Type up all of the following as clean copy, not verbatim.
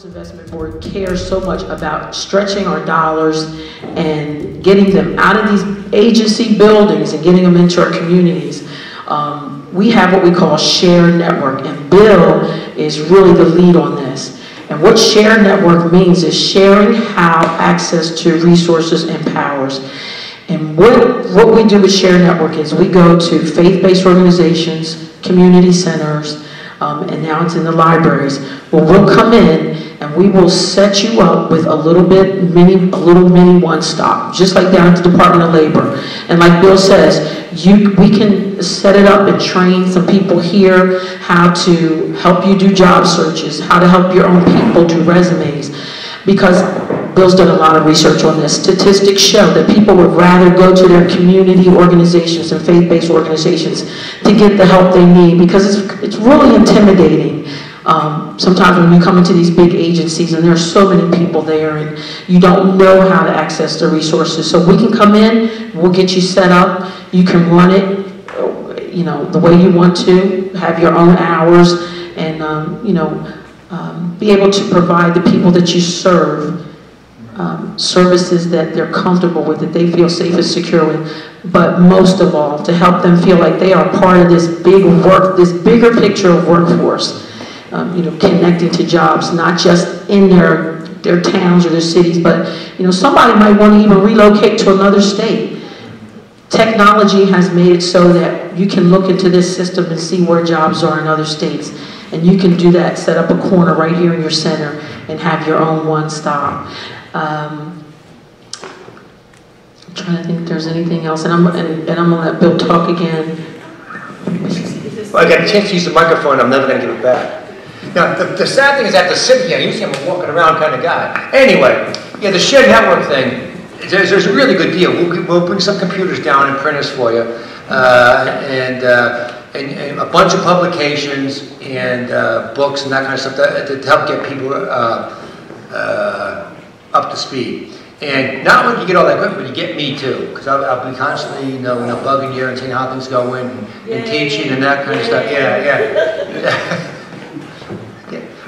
Workforce Investment Board cares so much about stretching our dollars and getting them out of these agency buildings and getting them into our communities. We have what we call Share Network, and Bill is really the lead on this. And what Share Network means is sharing how access to resources empowers. And what we do with Share Network is we go to faith-based organizations, community centers, and now it's in the libraries. Well, we'll come in and we will set you up with a little mini one-stop, just like down at the Department of Labor. And like Bill says, we can set it up and train some people here how to help you do job searches, how to help your own people do resumes. Because Bill's done a lot of research on this. Statistics show that people would rather go to their community organizations and faith-based organizations to get the help they need, because it's really intimidating. Sometimes when you come into these big agencies and there are so many people there and you don't know how to access the resources. So we can come in, we'll get you set up, you can run it, you know, the way you want to, have your own hours, and you know, be able to provide the people that you serve services that they're comfortable with, that they feel safe and secure with, but most of all, to help them feel like they are part of this big work, this bigger picture of workforce. You know, connecting to jobs, not just in their towns or their cities, but you know, somebody might want to even relocate to another state. Technology has made it so that you can look into this system and see where jobs are in other states, and you can do that. Set up a corner right here in your center and have your own one-stop. I'm trying to think if there's anything else, and I'm gonna let Bill talk again. Well, I got a chance to use the microphone. I'm never gonna give it back. Now, the sad thing is I have to sit here. Usually I'm a walking around kind of guy. Anyway, yeah, the Share Network thing, there's a really good deal. We'll bring some computers down and printers for you, and a bunch of publications and books and that kind of stuff to help get people up to speed. And not only do you get all that good, but you get me too, because I'll be constantly, you know, bugging you and saying how things go and teaching and that kind of stuff. Yeah.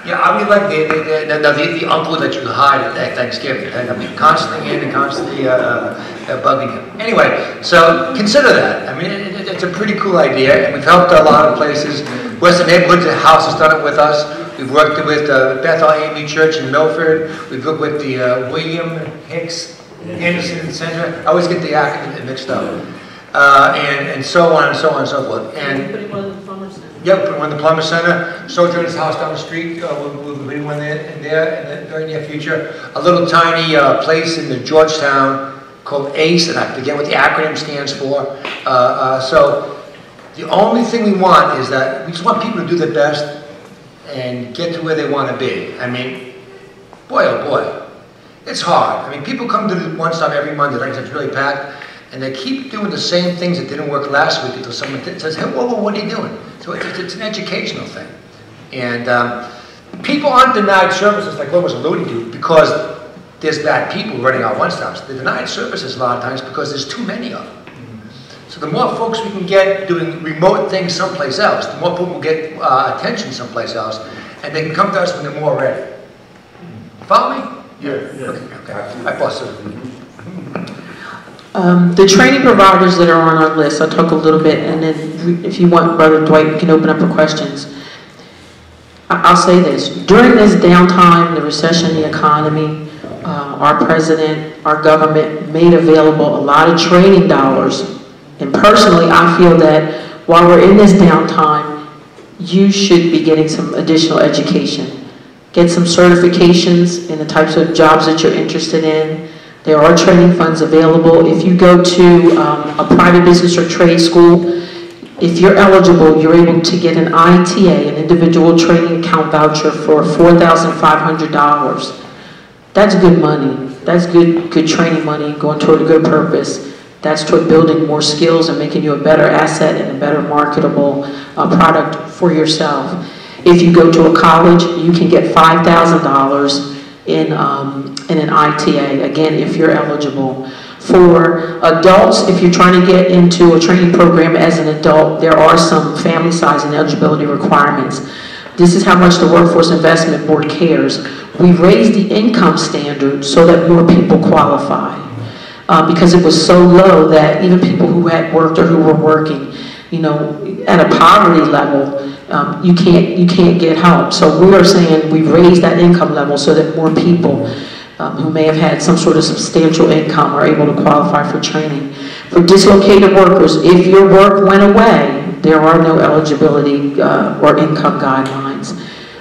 Yeah, I'll be like the uncle that you hide at Thanksgiving, and I'll be constantly in and constantly bugging you. Anyway, so consider that. I mean, it's a pretty cool idea, and we've helped a lot of places. Western Neighborhood House has done it with us. We've worked with Bethel AME Church in Milford. We've worked with the William Hicks Anderson Center. I always get the acronym mixed up. And so on and so on and so forth. And yeah, we put one in the Plumber Center. Sojourner's House down the street. We'll be one there in the very near future. A little tiny place in the Georgetown called ACE, and I forget what the acronym stands for. So the only thing we want is that we just want people to do their best and get to where they want to be. I mean, boy, oh boy, it's hard. I mean, people come to the one stop every Monday, like it's really packed, and they keep doing the same things that didn't work last week until someone says, hey, whoa, what are you doing? So it's an educational thing. And people aren't denied services like Lynn was alluding to because there's bad people running our one-stops. They're denied services a lot of times because there's too many of them. So the more folks we can get doing remote things someplace else, the more people get attention someplace else, and they can come to us when they're more ready. Follow me? Yeah. Okay. I bust it. The training providers that are on our list, I'll talk a little bit, and then if you want, Brother Dwight, you can open up for questions. I'll say this. During this downtime, the recession, the economy, our president, our government made available a lot of training dollars. And personally, I feel that while we're in this downtime, you should be getting some additional education. Get some certifications in the types of jobs that you're interested in. There are training funds available. If you go to a private business or trade school, if you're eligible, you're able to get an ITA, an individual training account voucher for $4,500. That's good money. That's good training money going toward a good purpose. That's toward building more skills and making you a better asset and a better marketable product for yourself. If you go to a college, you can get $5,000 in an ITA, again, if you're eligible. For adults, if you're trying to get into a training program as an adult, there are some family size and eligibility requirements. This is how much the Workforce Investment Board cares. We've raised the income standard so that more people qualify. Because it was so low that even people who had worked or who were working, you know, at a poverty level, you can't get help. So we are saying we've raised that income level so that more people who may have had some sort of substantial income are able to qualify for training. For dislocated workers, if your work went away, there are no eligibility or income guidelines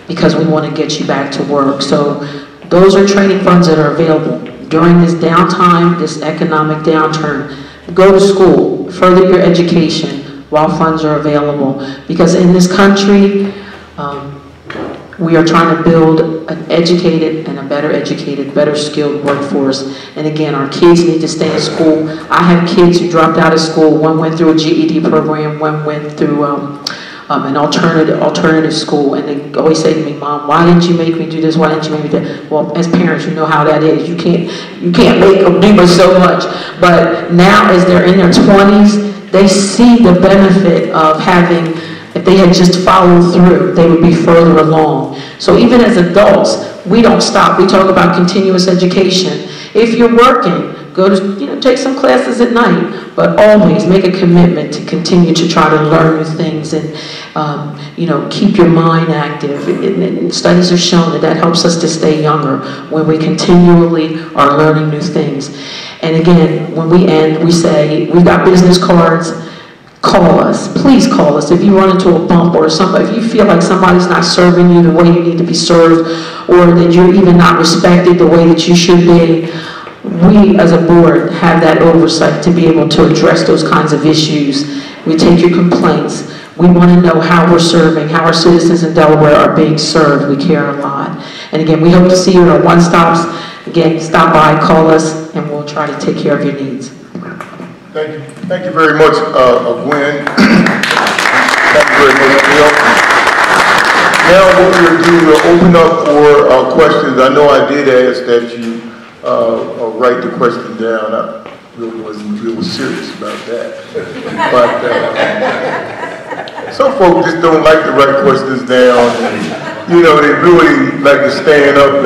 because we want to get you back to work. So those are training funds that are available. During this downtime, this economic downturn, go to school, further your education while funds are available. Because in this country, we are trying to build an educated and a better skilled workforce. And again, our kids need to stay in school. I have kids who dropped out of school. One went through a GED program, one went through an alternative school, and they always say to me, "Mom, why didn't you make me do this? Why didn't you make me do that?" Well, as parents, you know how that is. You can't make them do so much. But now, as they're in their 20s, they see the benefit of having. If they had just followed through, they would be further along. So even as adults, we don't stop. We talk about continuous education. If you're working, go to, take some classes at night, but always make a commitment to continue to try to learn new things and, keep your mind active. And studies have shown that helps us to stay younger when we continually are learning new things. And again, when we end, we say, we've got business cards. Call us. Please call us. If you run into a bump or somebody, if you feel like somebody's not serving you the way you need to be served, or that you're even not respected the way that you should be, we as a board have that oversight to be able to address those kinds of issues. We take your complaints. We want to know how we're serving, how our citizens in Delaware are being served. We care a lot. And again, we hope to see you at our one-stops. Again, stop by, call us, and we'll try to take care of your needs. Thank you. Thank you very much, Gwen. Thank you very much, Bill. Now what we'll do, we'll open up for questions. I know I did ask that you write the question down. I really wasn't real serious about that. But some folks just don't like to write questions down. And, they really like to stand up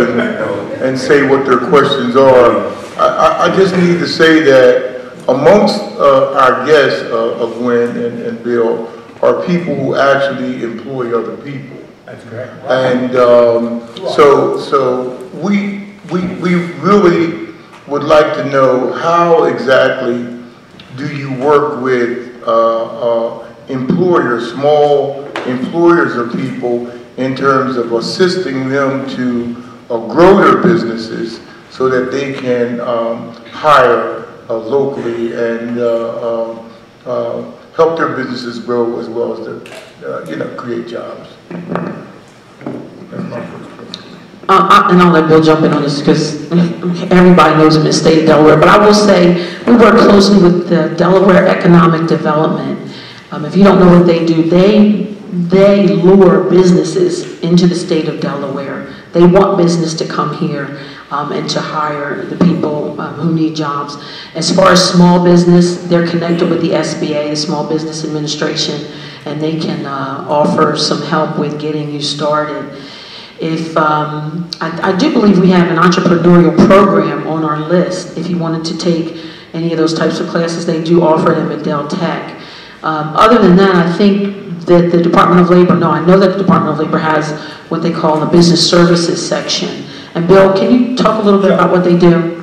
and say what their questions are. I just need to say that amongst our guests, Gwen and Bill, are people who actually employ other people. That's correct. And so we really would like to know how exactly do you work with employers, small employers of people, in terms of assisting them to grow their businesses so that they can hire locally and help their businesses grow as well as to create jobs. That's my first question. And I'll let Bill jump in on this because everybody knows him in the state of Delaware. But I will say we work closely with the Delaware Economic Development. If you don't know what they do, they lure businesses into the state of Delaware. They want business to come here. And to hire the people who need jobs. As far as small business, they're connected with the SBA, the Small Business Administration, and they can offer some help with getting you started. If I do believe we have an entrepreneurial program on our list. If you wanted to take any of those types of classes, they do offer them at Del Tech. Other than that, I think that the Department of Labor, I know that the Department of Labor has what they call the Business Services section. And Bill, can you talk a little bit about what they do?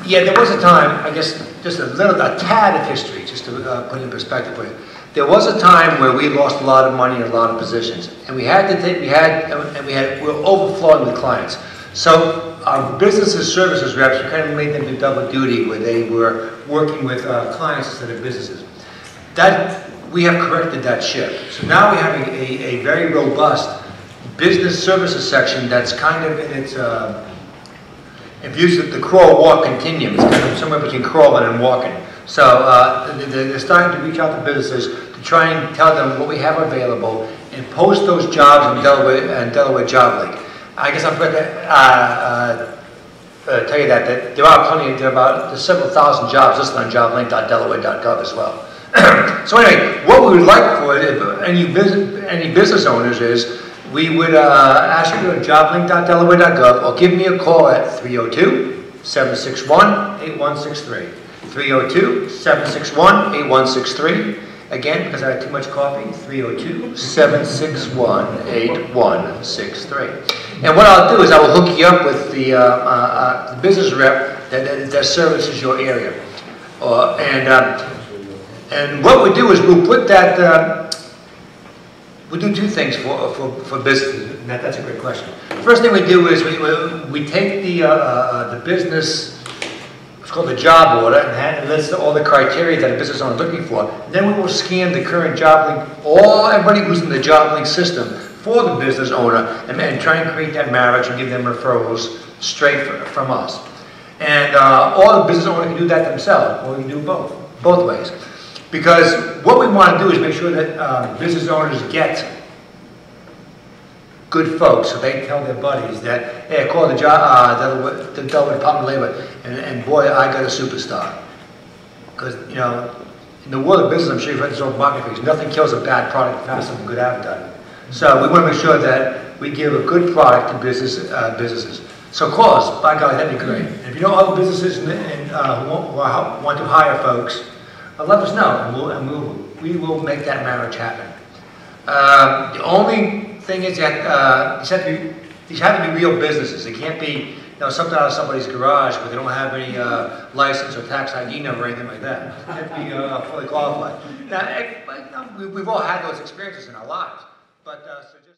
Yeah, there was a time, I guess, just a tad of history, just to put it in perspective for you. There was a time where we lost a lot of money in a lot of positions, and we were overflowing with clients. So our business and services reps, we kind of made them do double duty, where they were working with clients instead of businesses. We have corrected that ship. So now we have a very robust business services section that's kind of in its, if you use the crawl walk continuum, it's kind of somewhere between crawling and walking. So they're starting to reach out to businesses to try and tell them what we have available and post those jobs in Delaware Job Link. I guess I'm going to tell you that there are plenty, there's several thousand jobs listed on joblink.delaware.gov as well. So anyway, what we would like for any business owners is we would ask you to go to joblink.delaware.gov or give me a call at 302-761-8163. 302-761-8163. Again, because I had too much coffee, 302-761-8163. And what I'll do is I will hook you up with the business rep that services your area. And what we do is we'll put that, we do two things for businesses, and that's a great question. First thing we do is we take the business, it's called the job order, and list all the criteria that a business owner is looking for. Then we will scan the current job link, everybody who's in the job link system for the business owner, and try and create that marriage and give them referrals straight from us. And all the business owner can do that themselves, or we can do both ways. Because what we want to do is make sure that business owners get good folks, so they tell their buddies that, hey, I called the Delaware Department of Labor, and boy, I got a superstar. Because, you know, in the world of business, I'm sure you've heard this old market phrase, nothing kills a bad product faster than good advertising. So we want to make sure that we give a good product to businesses. So call us, by golly, that'd be great. And if you know other businesses who want to hire folks, let us know, and we will make that marriage happen. The only thing is that these have to be real businesses. They can't be, you know, something out of somebody's garage where they don't have any license or tax ID number or anything like that. They have to be fully qualified. Now, we've all had those experiences in our lives, but so just